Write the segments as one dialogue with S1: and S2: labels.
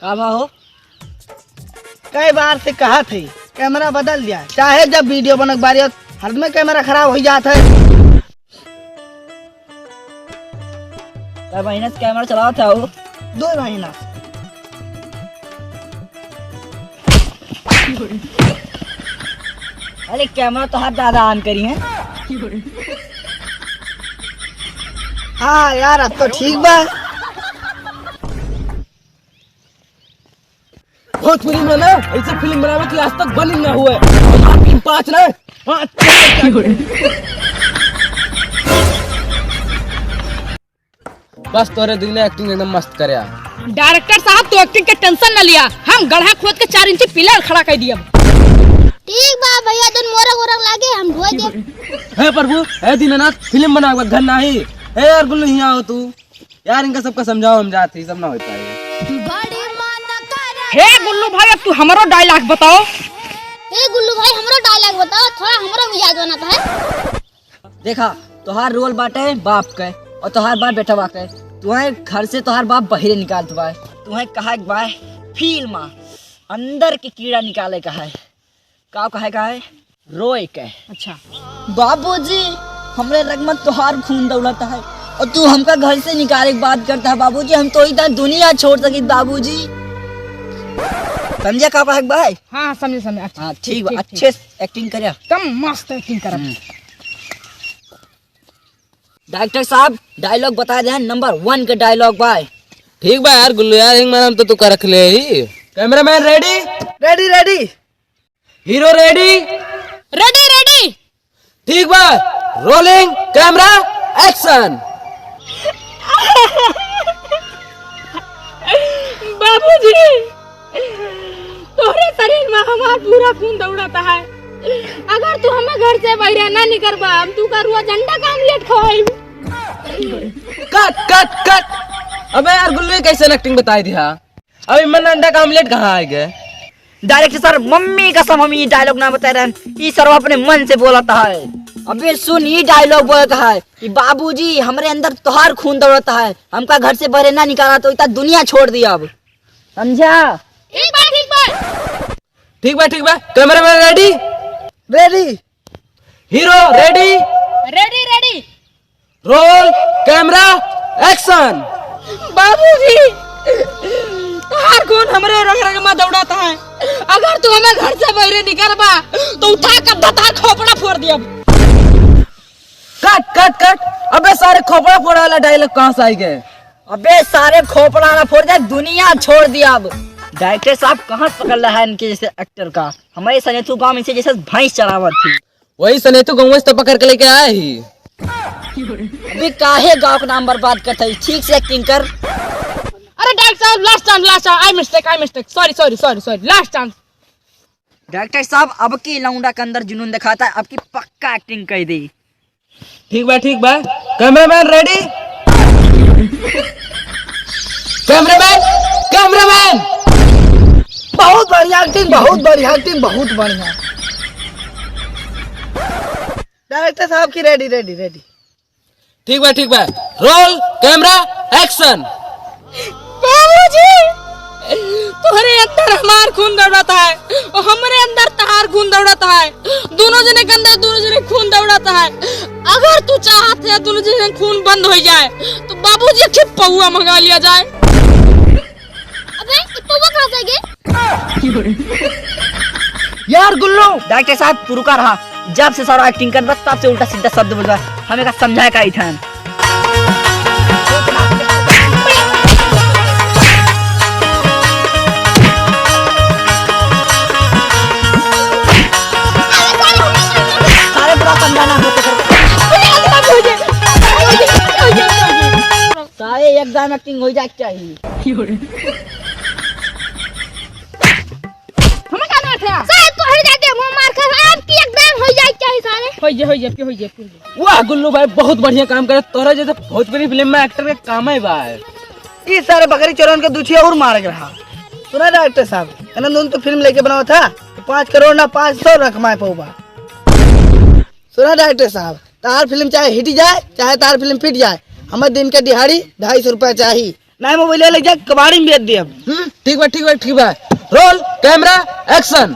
S1: का भाव
S2: कई बार से कहा थे कैमरा बदल दिया, चाहे जब वीडियो बनक बारी हर में कैमरा खराब हो जाता है।
S1: क्या महीना से कैमरा चला था वो?
S2: 2 महीना।
S1: अरे कैमरा तो हाथ ज्यादा ऑन करी है।
S2: हाँ यार अब तो ठीक बा।
S3: भोजपुरी में ना ऐसे फिल्म बनावे की आज तक बनी ना हुए। 5 ना बस तोरे दिन ने एक्टिंग एकदम मस्त करे।
S4: डायरेक्टर साहब तो एक्टिंग के टेंशन न लिया, हम गड्ढा खोद के 4 इंची पिलर खड़ा कर दिया।
S5: ठीक बा भैया, दिन मोरक लागे हम धोए दे।
S3: हे प्रभु, हे दीनानाथ फिल्म बनावे घर नहीं। हे यार गुल्लू यहाँ हो तू यार, इनका सबका समझाओ, हम जाते सब ना होता है।
S4: हे गुल्लू भाई अब तू हमारा डायलॉग बताओ।
S5: हे गुल्लू भाई हमारा डायलॉग बताओ, थोड़ा हमारा मिजाज बनाता है।
S1: देखा तोहार रोल बाटे बाप के और तोहार बाप बेटा बाटे। तुम्हें घर से तोहार बाप बहिरे निकालत बा, तुम्हें कहा बा फिल्म अंदर के कीड़ा निकाले का है। का है रोए के।
S4: अच्छा
S1: बाबूजी हमरे रग में तोहार खून दौड़ता है और तू हमका घर से निकाले की बात करता है। बाबूजी हम तो इधर दुनिया छोड़ सकी बाबूजी, समझे का है भाई?
S4: हाँ समझे समझे। अच्छा
S1: हाँ ठीक बा, अच्छे एक्टिंग करे,
S4: कम मस्त एक्टिंग कर।
S1: डॉक्टर साहब डायलॉग बता दे, नंबर 1 का डायलॉग बाय।
S3: ठीक बा यार गुल्लू यार, हिंग मैडम तो तू कर रख ले ही। Cameraman ready?
S2: Ready ready.
S3: Hero ready?
S4: Ready ready.
S3: ठीक बा, रोलिंग कैमरा एक्शन।
S4: बाबूजी तोरे शरीर में हमारा पूरा खून दौड़ता है, अगर तू हमें घर से बाहर ना निकलबा हम तू का रोज अंडा का ऑमलेट खवाई।
S3: Cut cut cut. अबे यार गुल्लू कैसे एक्टिंग बताई दिया? अभी मन अंडा का ऑमलेट कहाँ आ गए?
S1: डायरेक्टर सर मम्मी कसम हम ये डायलॉग ना बता रहे हैं, ये सर अपने मन से बोलता है। अबे सुन ये डायलॉग बोलता है कि बाबूजी हमरे अंदर तोहार खून दौड़ता है, हमका घर से बाहर ना निकाला तो इतना दुनिया छोड़ दिया। अब समझा?
S4: ठीक बा ठीक बा।
S3: ठीक बा ठीक बा। Cameraman ready?
S2: Ready.
S3: Hero ready?
S4: Ready ready.
S3: Role camera action.
S4: बाबूजी तोहार खून हमरे रग रग में दौड़ाता है, अगर तू हमें घर से बाहर निकलबा तो उठा कर दतार खोपड़ा फोड़ दिया।
S3: Cut cut cut. अबे सारे खोपड़ा फोड़ा वाला डायलॉग कहाँ से आ गए?
S1: अबे सारे खोपड़ा ना फोड़ दिया, दुनिया छोड़ दिया। अब डायरेक्टर साहब कहाँ पकड़ रहा है इनके जैसे एक्टर का? हमारे सनेतु गांव में से जैसे भैंस चरावत थी,
S3: वही सनेतु गाँव से पकड़ के लेके आए ही।
S1: अभी काहे गांव का नाम बर्बाद करता है? ठीक से एक्टिंग कर।
S4: अरे डायरेक्टर साहब last chance I mistake sorry last chance.
S1: Director साहब अब की लौंडा के अंदर जुनून दिखाता है, अब की पक्का एक्टिंग कर दी।
S3: ठीक बा ठीक बा। Cameraman ready? Cameraman cameraman.
S2: बहुत बढ़िया एक्टिंग, बहुत बढ़िया एक्टिंग, बहुत बढ़िया। डायरेक्टर साहब की रेडी रेडी रेडी।
S3: ठीक बा। Role camera action.
S4: बाबूजी तुम्हारे अंदर हमार खून दौड़ाता है और हमारे अंदर तहार खून दौड़ाता है, दोनों जने के अंदर दोनों जने खून दौड़ाता है। अगर तू चाहते है दोनों जने खून बंद हो जाए तो बाबूजी के पौआ मंगा लिया जाए।
S5: अबे पौवा कहाँ से गए?
S1: यार गुल्लू डायरेक्टर साहब तू रुका रहा, जब से सारा एक्टिंग कर बस तब से उल्टा सीधा शब्द बोल रहा है, हमें का समझाए का ही था। सारे पूरा समझाना होते सारे एकदम एक्टिंग हो जाए चाहिए।
S4: हमें क्या ना था
S5: साहब तो हट जाते मुंह मार कर, आपकी एकदम हो जाए चाहिए सारे।
S4: हो जाए।
S3: वाह गुल्लू भाई बहुत बढ़िया काम करे, तोरा जैसे भोजपुरी फिल्म में एक्टर का काम है भाई।
S2: ये सारे बकरी चोरन के दूधिया और मार रहा। सुना डायरेक्टर साहब, इन्होंने तो फिल्म लेके बनावा था तो 5 करोड़ ना 500 रकमाए पौबा। सुना डायरेक्टर साहब, तार फिल्म चाहे हिट जाए चाहे तार फिल्म फिट जाए, हमें दिन के दिहाड़ी 250 रुपया चाहिए। नहीं मोबाइल ले जा कबाड़ी में बेच दिया।
S3: ठीक बा ठीक बा। Role camera action.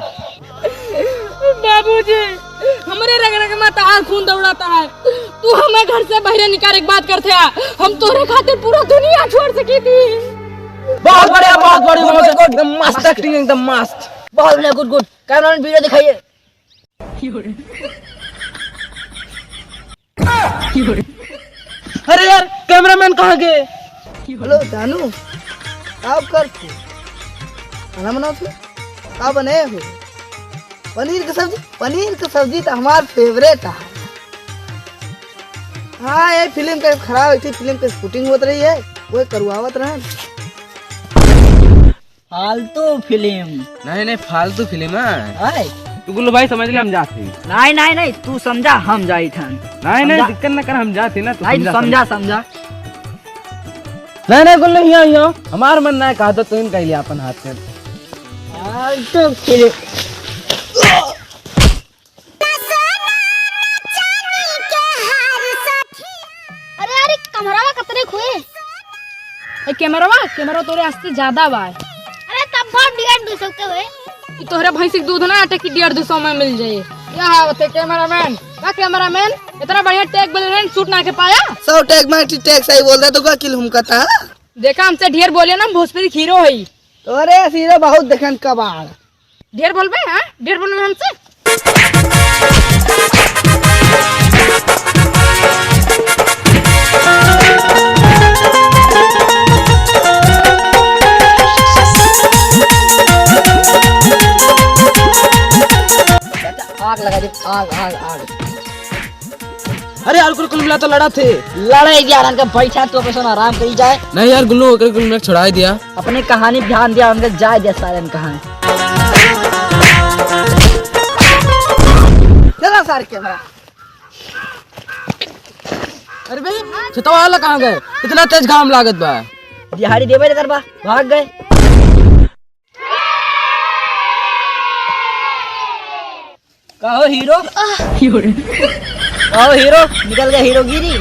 S4: बाबूजी हमारे रग रग में तहार खून दौड़ाता है। तू हमें घर से बाहर निकाले की बात करते है। हम तोरे खातिर पूरा दुनिया छोड़ सकी थी।
S3: बहुत बढ़िया एकदम मस्त एक्टिंग एकदम मस्त।
S1: बहुत बढ़िया गुड गुड। कैमरामैन वीडियो दिखाइए।
S3: अरे यार कैमरामैन कहाँ गए?
S2: हेलो जानू आप कर खाना बनाओ थे का बने हो? पनीर की सब्जी। पनीर की सब्जी तो हमार फेवरेट है। हाँ ये फिल्म के खराब हुई थी, फिल्म की शूटिंग होत रही है, वो करवावत रहे।
S1: फालतू फिल्म
S3: नहीं फालतू फिल्म है।
S1: है।
S3: तू गुल्लू भाई समझ ले हम जाते।
S1: नहीं तू समझा हम जाई थन।
S3: नहीं दिक्कत न कर हम जाते ना।
S1: नहीं समझा।
S3: नहीं गुल्लू यहाँ हमार मन ना कहा तो तुम कह लिया अपन हाथ में।
S1: फालतू फिल्म।
S5: अरे कमरा कतरे खुए।
S4: कैमरा तोरे आस्ते ज्यादा बा।
S5: अरे तब बहुत 150 के हुए।
S4: कि तोहरे भैंसी के दूध ना आटे की 150 में मिल जाए। क्या होते कैमरामैन? का कैमरामैन इतना बढ़िया टेक बेलन शूट ना के पाया।
S2: 100 टैग में टैग सही बोल रहा तो का किल हम कहता।
S4: देखा हमसे ढेर बोले ना भोजपुरी हीरो है।
S2: तो अरे हीरो बहुत देखन कबाड़।
S4: ढेर बोलबे हां? ढेर बोलबे हमसे?
S1: आग लगा दे। आग।
S3: अरे यार कुल मिला तो लड़ा थे।
S1: लड़ाई यार उनका बैठा तो अपन आराम करी जाए।
S3: नहीं यार गुल्लू कुल मिला छुड़ा दिया।
S1: अपनी कहानी ध्यान दिया उनका जाए दिया सारे कहानी।
S2: चला सारे कैमरा।
S3: अरे भाई छतवा वाला कहाँ गए? इतना तेज घाम लागत बा।
S1: दिहाड़ी देवे रे करबा भाग गए। कहो हीरो निकल गया हीरोगिरी।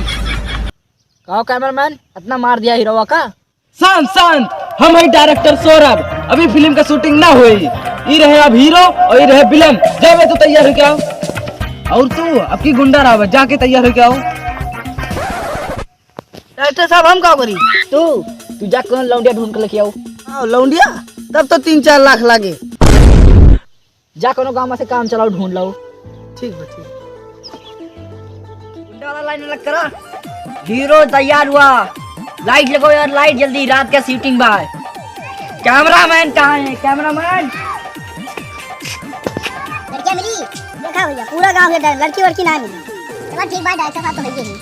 S1: कहो कैमरामैन इतना मार दिया हीरो का।
S3: शांत हम है डायरेक्टर सौरभ। अभी फिल्म का शूटिंग ना हुई। ये रहे अब हीरो और ये रहे विलन। जावे तो तैयार हो क्या? और तू आपकी गुंडा रहा जाके तैयार हो क्या?
S2: डायरेक्टर साहब हम का करी?
S1: तू जा कौन लौंडिया ढूंढ के लेके आओ।
S2: हाँ लौंडिया तब तो 3-4 लाख लागे।
S1: जा कोनो गांव से काम चलाओ ढूंढ लाओ।
S2: ठीक बा ठीक।
S1: गुंडा वाला लाइन लग करा। हीरो तैयार हुआ। लाइट लगाओ यार लाइट जल्दी रात का शूटिंग बा। कैमरामैन कहाँ है? कैमरामैन
S5: लड़कियां मिली देखा भैया पूरा गांव के लड़की वड़की ना मिली। चलो ठीक बात डायरेक्टर साहब तो भेजिए।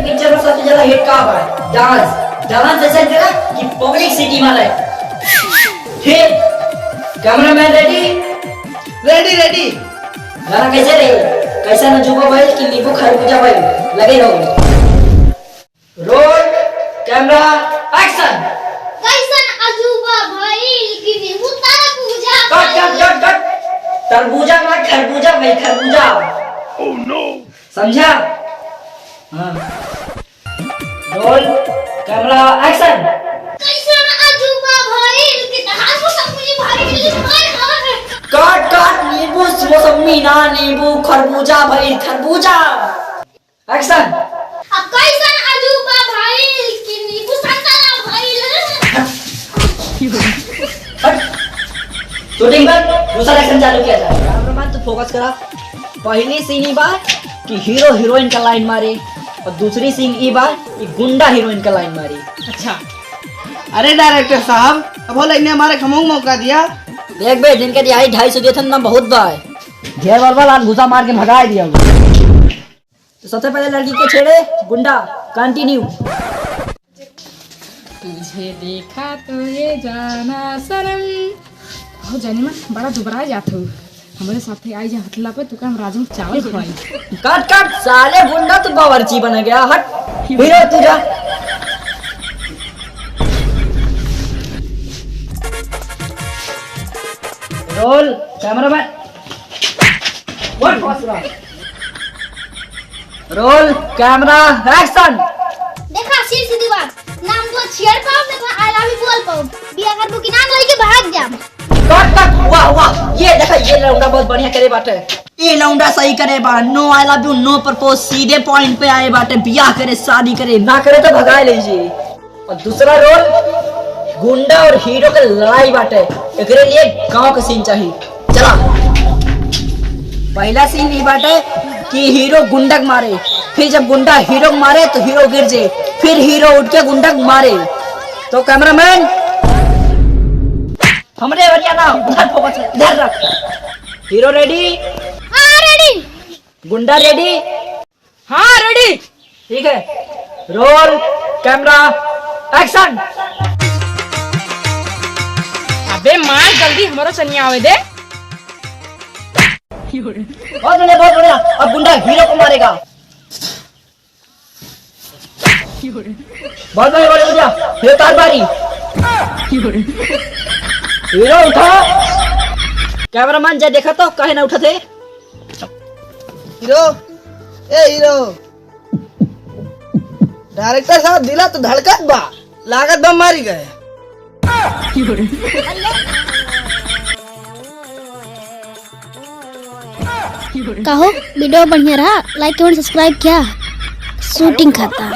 S1: पिक्चर में सबसे ज्यादा हिट का है डांस ऐसा जगह कि पब्लिक सिटी में है। ठीक कैमरामैन रेडी। गाना कैसे रही? कैसा नजूबा भाई कि नींबू खरबूजा भाई लगे रहो। Role camera action.
S5: कैसन अजूबा भाई कि नींबू तरबूजा।
S1: कट। तरबूजा ना खरबूजा भाई खरबूजा। Oh no. समझा? हाँ। Roll camera action.
S5: कैसन अजूबा भाई कि तहार को सब मुझे भाई
S1: काट नींबू मौसमी ना नींबू खरबूजा भाई खरबूजा। एक्शन।
S5: अब कैसन अजूबा भाई कि नींबू संतरा भाई।
S1: शूटिंग पर दूसरा एक्शन चालू किया जाए। कैमरामैन तो फोकस करा। पहली सीन ही बात कि हीरो हीरोइन का लाइन मारे और दूसरी सीन ये बात कि गुंडा हीरोइन का लाइन मारे।
S4: अच्छा
S2: अरे डायरेक्टर साहब अब वो लाइन हमारे खमों मौका दिया।
S1: देख बे जिनके दिहाड़ी 250 दिए थे ना बहुत बार ढेर बार लाल घुसा मार के भगा दिया। तो सबसे पहले लड़की के छेड़े गुंडा। कंटिन्यू।
S4: तुझे देखा तो ये जाना सनम। हो जानी मैं बड़ा दुबरा जात हूँ। हमारे साथ आई जा हटला पे तू काम राजू चावल खवाई।
S1: कट साले गुंडा तू बावर्ची बन गया। हट हीरो तू जा। Roll cameraman roll camera action.
S5: छेड़ पाओ ना आई लव यू बोल पाओ बिया कर बुकी नाम लेके भाग जाम
S1: कट कट वाह वाह ये देखा ये लौंडा बहुत बढ़िया करे बाटे ये लौंडा सही करे बा no I love you no propose सीधे पॉइंट पे आए बाटे बियाह करे शादी करे ना करे तो भगा लीजिए और दूसरा रोल गुंडा और हीरो के लड़ाई बाटे एकरे लिए गांव का सीन चाहिए चला पहला सीन ये बाटे कि हीरो गुंडा को मारे फिर जब गुंडा हीरो को मारे तो हीरो गिर जाए फिर हीरो उठ के गुंडा को मारे तो कैमरामैन हमरे वरिया ना उधर फोकस इधर रख हीरो रेडी
S5: हां रेडी
S1: गुंडा रेडी
S4: हाँ रेडी।
S1: ठीक है रोल कैमरा एक्शन
S4: अबे मार जल्दी हमारा सनिया आवे दे।
S1: बहुत बढ़िया अब गुंडा हीरो को मारेगा बहुत बढ़िया फिर तार बारी हीरो उठा कैमरामैन जय देखा तो कहे ना उठा थे
S2: हीरो ए हीरो डायरेक्टर साहब दिला तो धड़कत बा लागत बम मारी गए
S5: कहो वीडियो बढ़िया रहा लाइक कमेंट सब्सक्राइब किया शूटिंग खाता